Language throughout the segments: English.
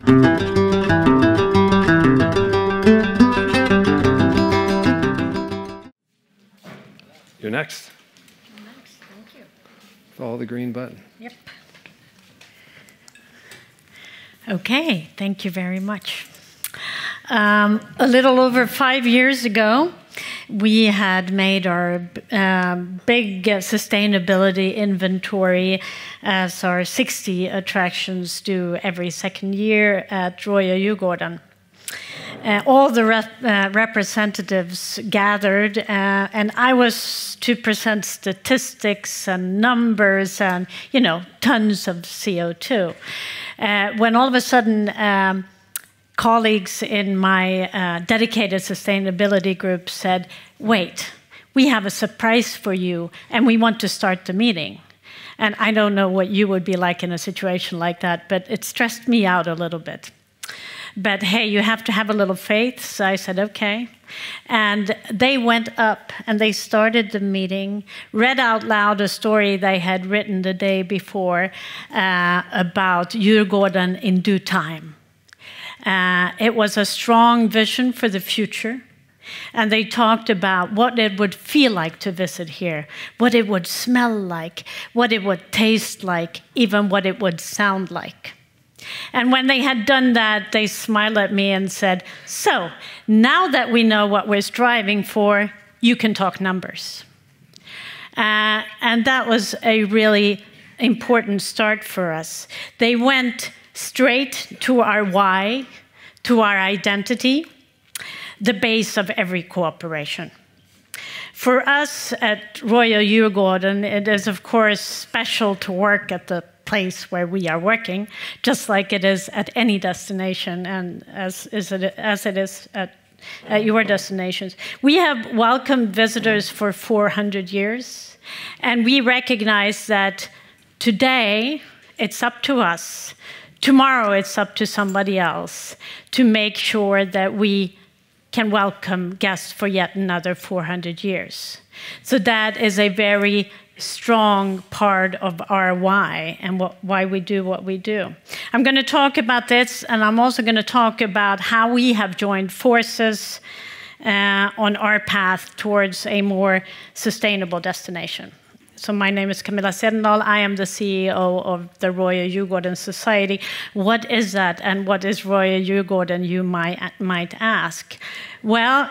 You're next. I'm next, thank you. Follow the green button. Yep. Okay, thank you very much. A little over 5 years ago, we had made our big sustainability inventory, as our 60 attractions do every second year at Royal Djurgården. All the representatives gathered, and I was to present statistics and numbers and, you know, tons of CO2. When all of a sudden, colleagues in my dedicated sustainability group said, wait, we have a surprise for you, and we want to start the meeting. And I don't know what you would be like in a situation like that, but it stressed me out a little bit. But hey, you have to have a little faith, so I said, okay. And they went up and they started the meeting, read out loud a story they had written the day before about Djurgården in due time. It was a strong vision for the future. And they talked about what it would feel like to visit here, what it would smell like, what it would taste like, even what it would sound like. And when they had done that, they smiled at me and said, so, now that we know what we're striving for, you can talk numbers. And that was a really important start for us. They went straight to our why, to our identity, the base of every cooperation. For us at Royal Djurgården, it is, of course, special to work at the place where we are working, just like it is at any destination and as it is at your destinations. We have welcomed visitors for 400 years, and we recognize that today it's up to us, tomorrow it's up to somebody else to make sure that we can welcome guests for yet another 400 years. So that is a very strong part of our why and why we do what we do. I'm going to talk about this, and I'm also going to talk about how we have joined forces on our path towards a more sustainable destination. So my name is Camilla Zedendahl. I am the CEO of the Royal Djurgården Society. What is that, and what is Royal Djurgården, you might ask? Well,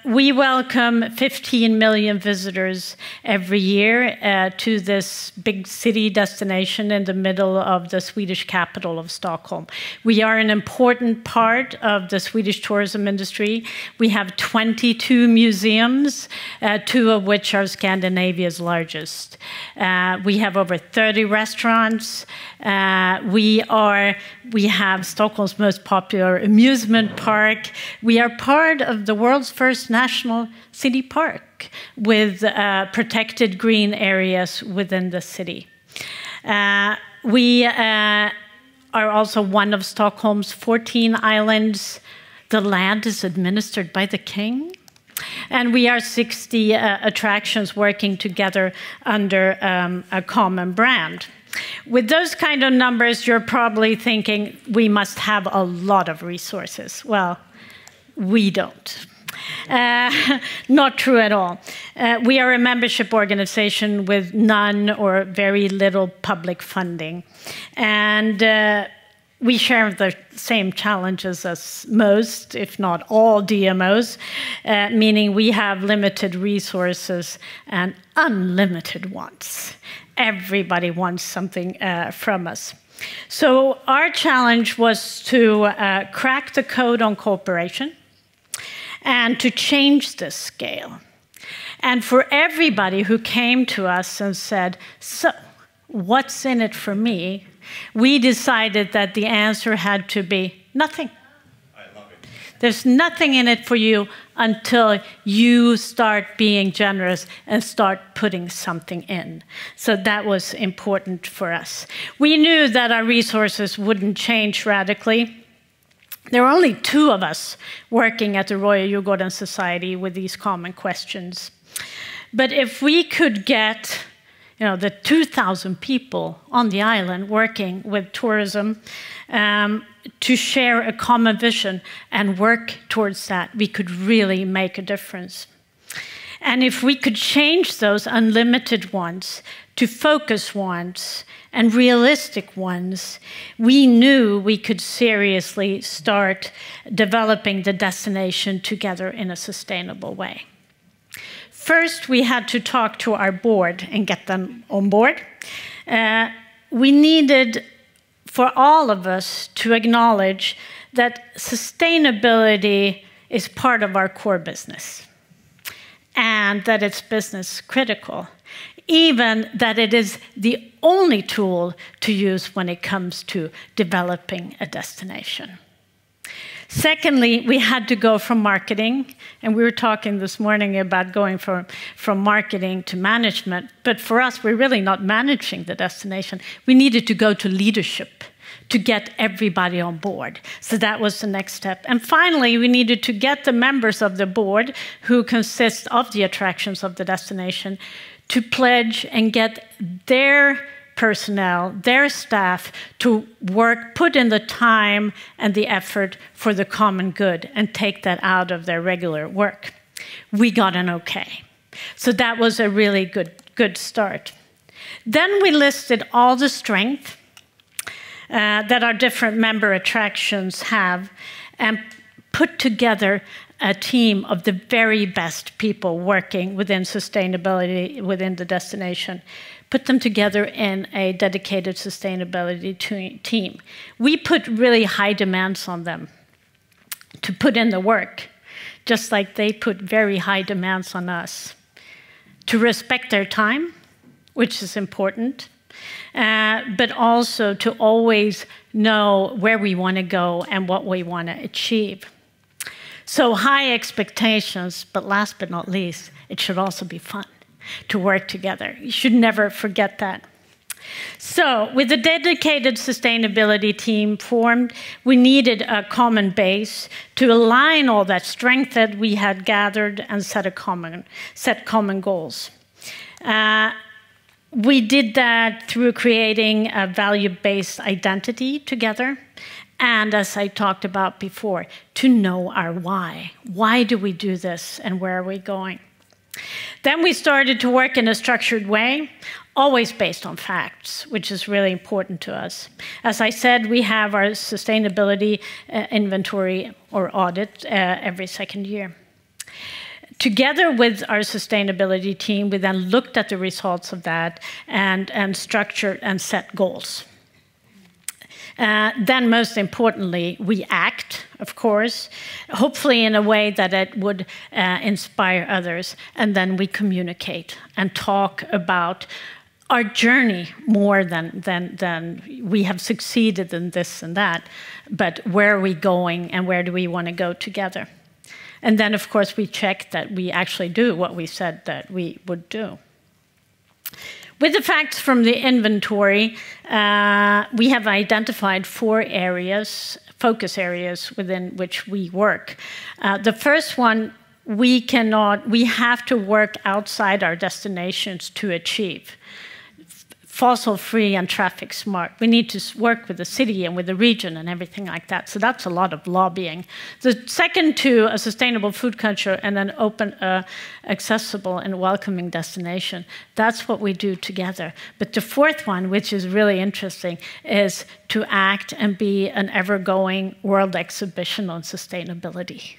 we welcome 15 million visitors every year to this big city destination in the middle of the Swedish capital of Stockholm. We are an important part of the Swedish tourism industry. We have 22 museums, 2 of which are Scandinavia's largest. We have over 30 restaurants. We have Stockholm's most popular amusement park. We are part of the world's first national city park with protected green areas within the city. We are also one of Stockholm's 14 islands. The land is administered by the king. And we are 60 attractions working together under a common brand. With those kind of numbers, you're probably thinking we must have a lot of resources. Well, we don't. Not true at all. We are a membership organization with none or very little public funding. And we share the same challenges as most, if not all, DMOs, meaning we have limited resources and unlimited wants. Everybody wants something from us. So our challenge was to crack the code on cooperation and to change the scale. And for everybody who came to us and said, so, what's in it for me? We decided that the answer had to be nothing. I love it. There's nothing in it for you until you start being generous and start putting something in. So that was important for us. We knew that our resources wouldn't change radically. There are only 2 of us working at the Royal Djurgården Society with these common questions. But if we could get the 2,000 people on the island working with tourism, to share a common vision and work towards that, we could really make a difference. And if we could change those unlimited ones to focus ones and realistic ones, we knew we could seriously start developing the destination together in a sustainable way. First, we had to talk to our board and get them on board. We needed for all of us to acknowledge that sustainability is part of our core business and that it's business critical, even that it is the only tool to use when it comes to developing a destination. Secondly, we had to go from marketing, and we were talking this morning about going from marketing to management, but for us, we're really not managing the destination. We needed to go to leadership to get everybody on board. So that was the next step. And finally, we needed to get the members of the board, who consist of the attractions of the destination, to pledge and get their personnel, their staff, to work, put in the time and the effort for the common good and take that out of their regular work. We got an okay. So that was a really good start. Then we listed all the strength that our different member attractions have and put together a team of the very best people working within sustainability within the destination, put them together in a dedicated sustainability team. We put really high demands on them to put in the work, just like they put very high demands on us. To respect their time, which is important, but also to always know where we want to go and what we want to achieve. So high expectations, but last but not least, it should also be fun to work together. You should never forget that. So with the dedicated sustainability team formed, we needed a common base to align all that strength that we had gathered and set common goals. We did that through creating a value-based identity together. And as I talked about before, to know our why. Why do we do this and where are we going? Then we started to work in a structured way, always based on facts, which is really important to us. As I said, we have our sustainability inventory or audit every second year. Together with our sustainability team, we then looked at the results of that and structured and set goals. Then, most importantly, we act, of course, hopefully in a way that it would inspire others. And then we communicate and talk about our journey more than we have succeeded in this and that, but where are we going and where do we want to go together? And then, of course, we check that we actually do what we said that we would do. With the facts from the inventory, we have identified 4 areas, focus areas within which we work. The first one, we have to work outside our destinations to achieve. Fossil-free and traffic-smart. We need to work with the city and with the region and everything like that. So that's a lot of lobbying. The second 2, a sustainable food culture and an open, accessible and welcoming destination. That's what we do together. But the 4th one, which is really interesting, is to act and be an ever-going world exhibition on sustainability.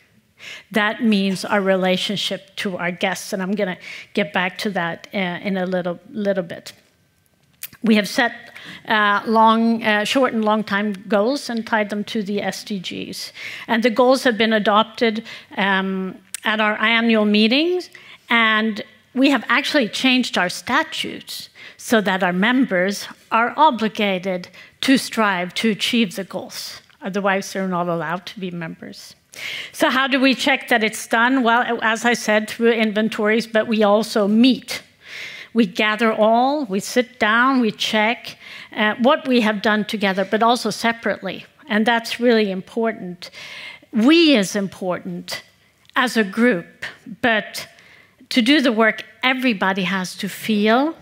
That means our relationship to our guests, and I'm going to get back to that in a little bit. We have set short and long-time goals and tied them to the SDGs. And the goals have been adopted at our annual meetings, and we have actually changed our statutes so that our members are obligated to strive to achieve the goals. Otherwise, they're not allowed to be members. So how do we check that it's done? Well, as I said, through inventories, but we also meet. We gather all, we sit down, we check what we have done together, but also separately. And that's really important. We is important as a group, but to do the work, everybody has to feel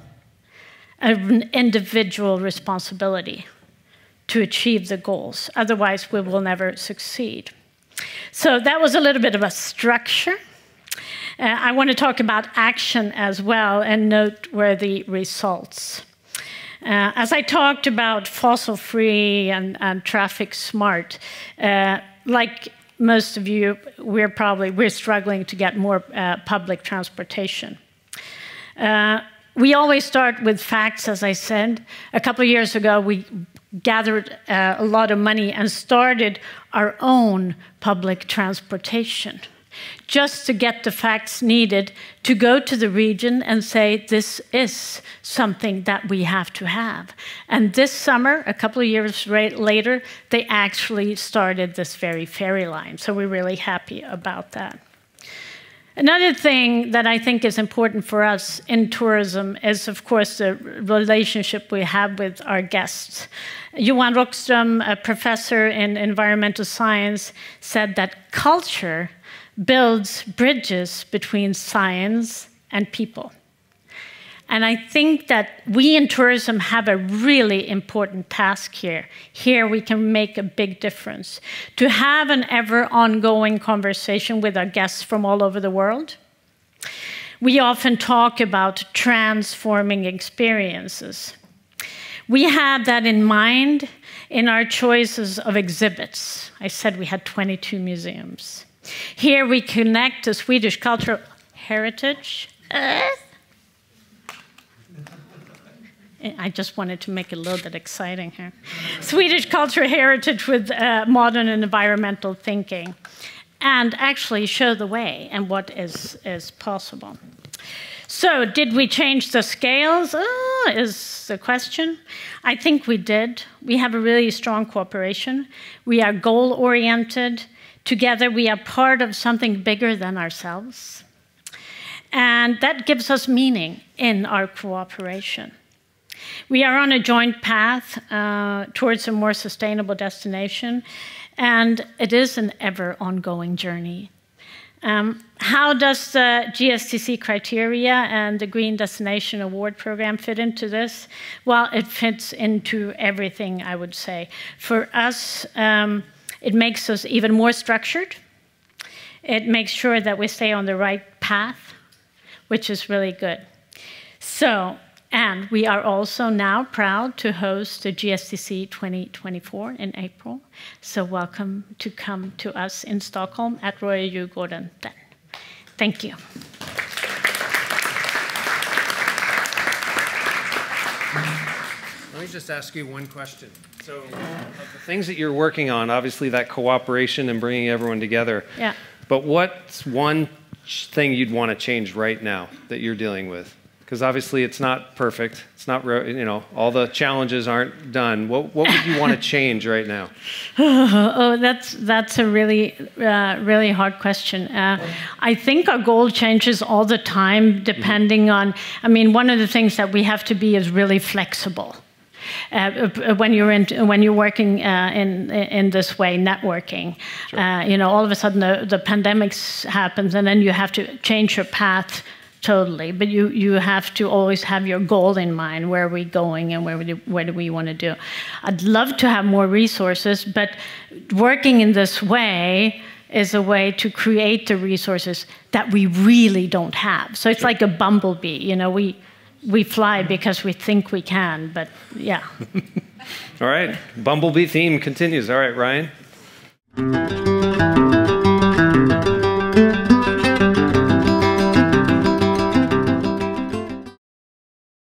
an individual responsibility to achieve the goals. Otherwise, we will never succeed. So that was a little bit of a structure. I want to talk about action as well and noteworthy results. As I talked about fossil-free and traffic-smart, like most of you, we're struggling to get more public transportation. We always start with facts, as I said. A couple of years ago, we gathered a lot of money and started our own public transportation, just to get the facts needed to go to the region and say, this is something that we have to have. And this summer, a couple of years later, they actually started this very ferry line. So we're really happy about that. Another thing that I think is important for us in tourism is, of course, the relationship we have with our guests. Johan Rockström, a professor in environmental science, said that culture builds bridges between science and people. And I think that we in tourism have a really important task here. Here we can make a big difference. To have an ever ongoing conversation with our guests from all over the world. We often talk about transforming experiences. We have that in mind in our choices of exhibits. I said we had 22 museums. Here we connect to Swedish cultural heritage. I just wanted to make it a little bit exciting here. Swedish cultural heritage with modern and environmental thinking, and actually show the way and what is possible. So, did we change the scales? Is the question. I think we did. We have a really strong cooperation. We are goal-oriented. Together, we are part of something bigger than ourselves. And that gives us meaning in our cooperation. We are on a joint path towards a more sustainable destination, and it is an ever-ongoing journey. How does the GSTC criteria and the Green Destination Award Program fit into this? Well, it fits into everything, I would say. For us, it makes us even more structured. It makes sure that we stay on the right path, which is really good. So, and we are also now proud to host the GSTC 2024 in April. So welcome to come to us in Stockholm at Royal Djurgården then. Thank you. Let me just ask you one question. So, of the things that you're working on, obviously that cooperation and bringing everyone together. Yeah. But what's one thing you'd want to change right now that you're dealing with? Because obviously it's not perfect. It's not, you know, all the challenges aren't done. What would you want to change right now? That's a really, really hard question. I think our goal changes all the time depending on, I mean, one of the things that we have to be is really flexible. When you're working in this way, networking, sure. You know, all of a sudden the pandemic happens, and then you have to change your path totally. But you have to always have your goal in mind. Where are we going, and where do we want to do? I'd love to have more resources, but working in this way is a way to create the resources that we really don't have. So it's like a bumblebee, you know, we fly because we think we can, but yeah. All right, bumblebee theme continues. All right, Ryan.